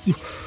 Thank you.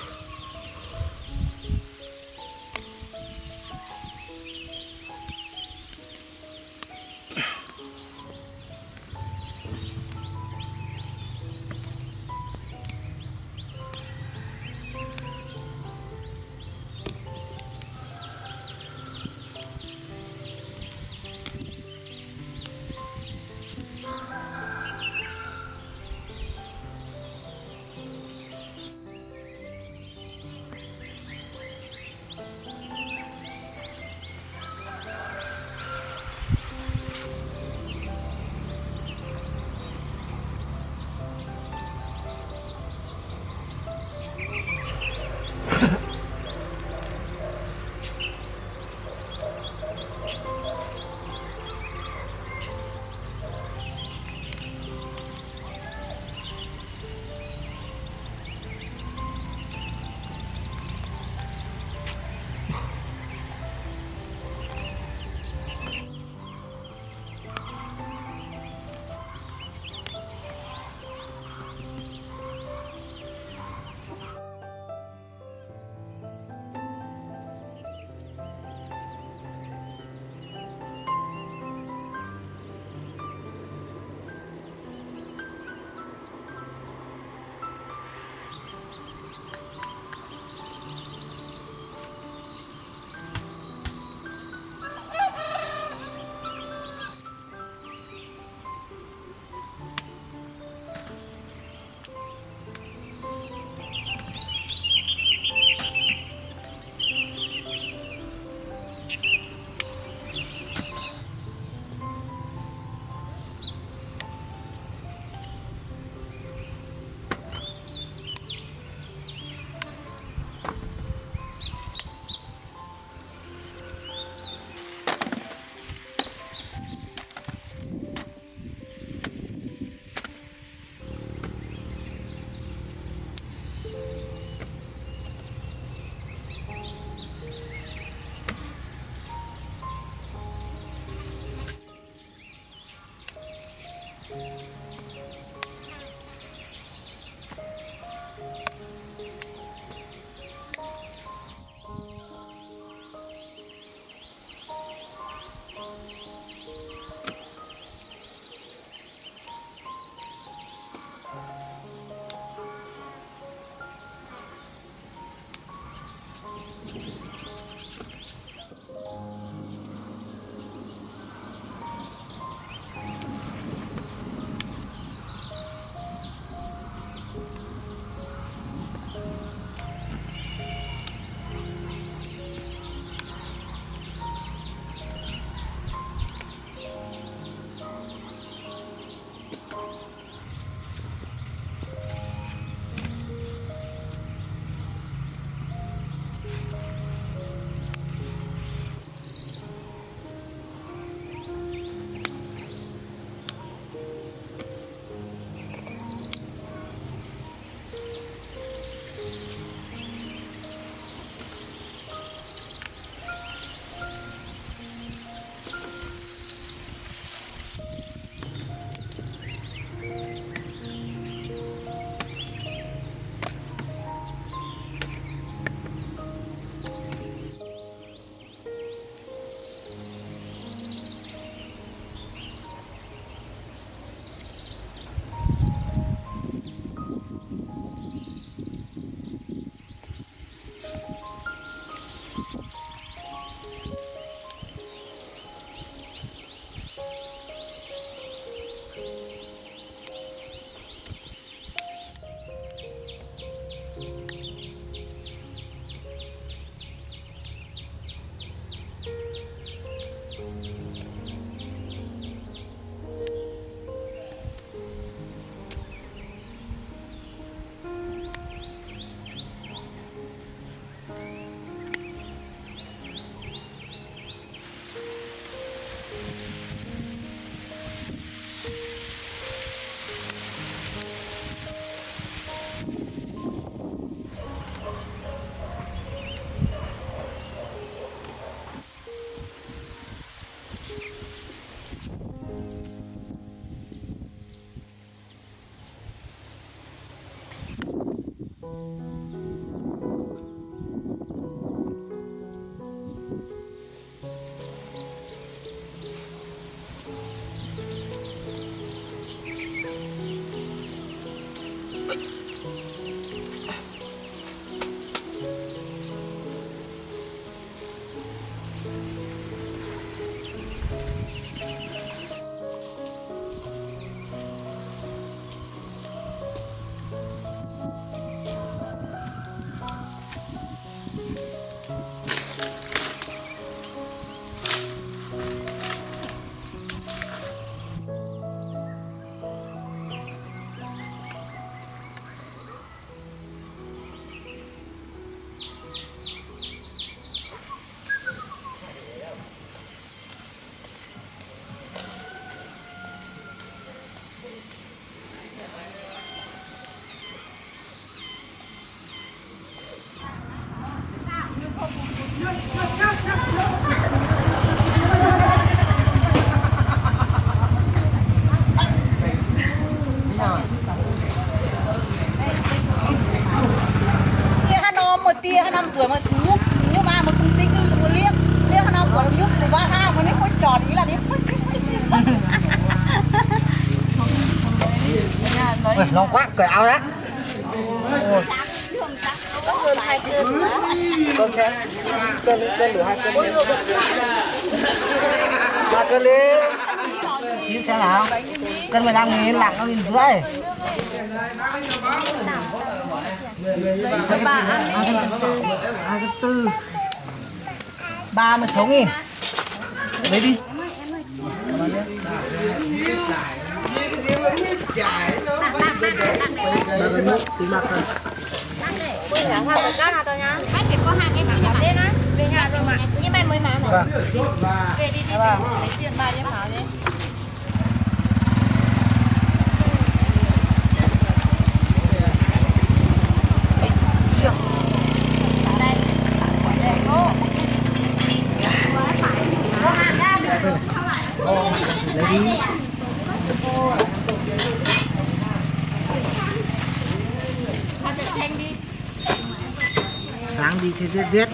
tuổi mà nhúc nhưng mà một công ty cứ liếc nó của nhúc của ba ha mà nó có tròn ý là đi nó quá cởi áo đó con xem cân lửa 2 cân đi 3 cân đi chín xem nào cân 15.000 lạng nó 1.500 2,4 36.000 lấy đi tính bạc thôi. Bây giờ hoa có cá nào tôi nhá. Bác phải có hàng em đi nhà bạn á. Về nhà rồi mà. Nhưng mà mới mà này. Về đi đi. Lấy tiền ba em hảo đi. Lấy đi. Sáng đi thì giết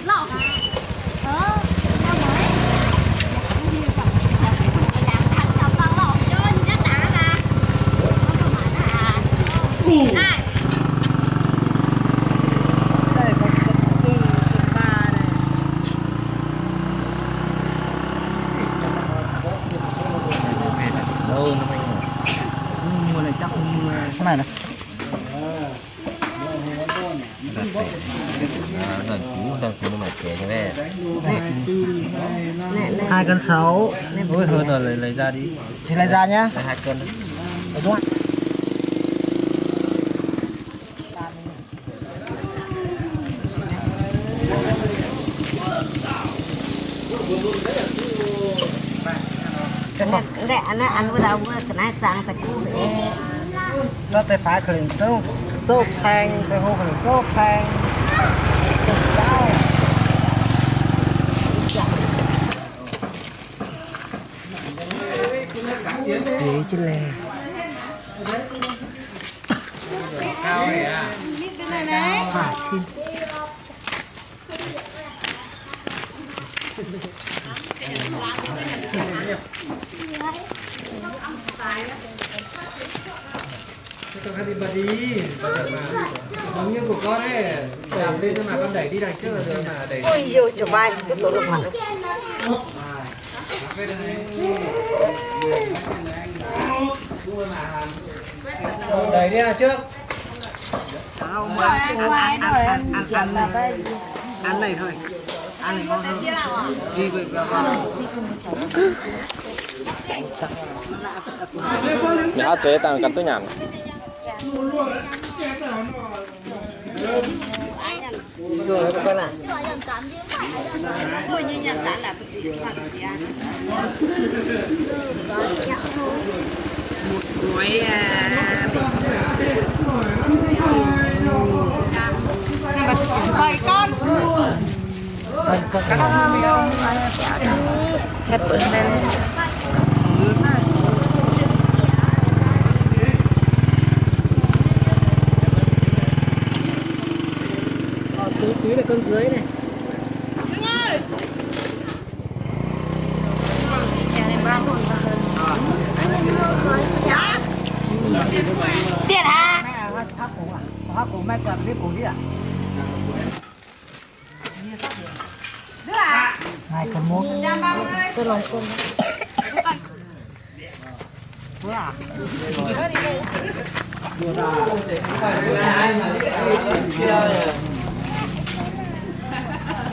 mua này chắc cái này này đang cú nó kẻ cho bé 2,6 cân. ôi hơn rồi lấy ra đi thì lấy ra nhá 2 cân đúng không Để ăn với đâu cái này sang tại cũ để nó tay phải khởi tốt thanh tay hô khởi tốt thanh để chứ lè cao này à phả xin cho con đi bà đi giống như của con ấy làm lên mà con đẩy đi đằng trước là được mà đẩy ôi dồi cho vai cái tổ được mặt đẩy đi là trước không ăn này thôi ăn này ngon hơn đi về nhá chế tăng cắt tôi nhàn rồi các bạn ạ tôi như nhận sản là muối mời con hết bữa nay tí là con dưới này tiền hả hát cổ mẹ cầm biết cổ đi à 2,1 tôi lòng con bữa à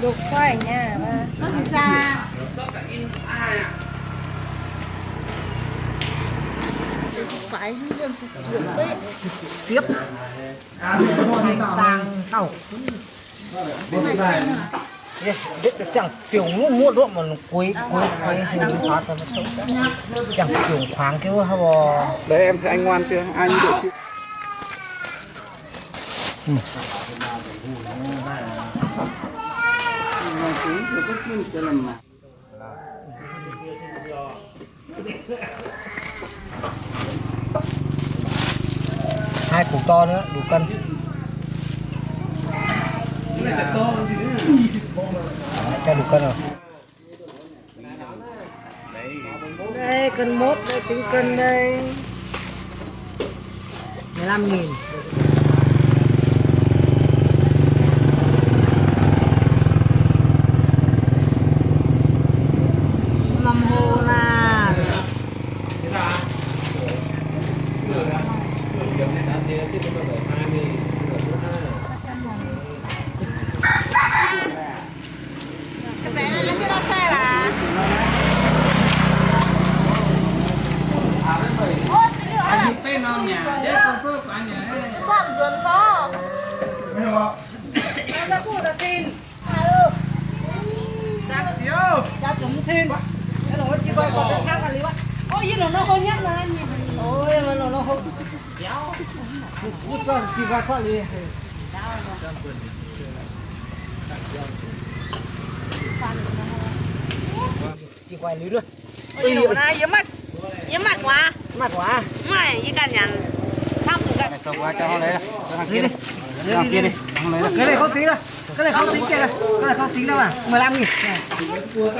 được khoai nha có gì ra phải hướng xiếp tàng tàu biết chẳng kiểu mua độ mà cuối hình hóa tao sống chẳng kiểu khoáng kêu hả bò đấy em thấy anh ngoan chưa anh được hai củ to nữa đủ cân cho đủ cân rồi đây cân mốt đây tính cân đây 15.000 5 hồ là cái bé nó chưa ra xe là anh tên nó nhà đấy con phước của anh nhà đấy con vườn có cha chúng xin cái đó chỉ coi còn cái sang là lý bạn ôi gì nó hôn nhất là anh ôi nó không cút ra chỉ coi con lý chỉ quay lý luôn ôi nhiều này yếm mặt quá mặt quá mày như cả nhằn xong rồi cái Xong qua cho họ lấy này. Cho thằng đi kia đi đi. Thằng kia đi. Thằng lấy cái này không tính đâu cái này không tính kia này cái này không tính đâu à 15.000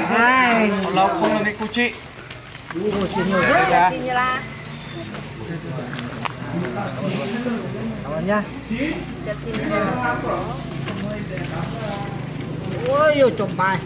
hai Nó không là cái cu chị. ôi chuyện nhiều thế Ra. gì như là cảm ơn nha chật thì như là ôi yêu chồng bài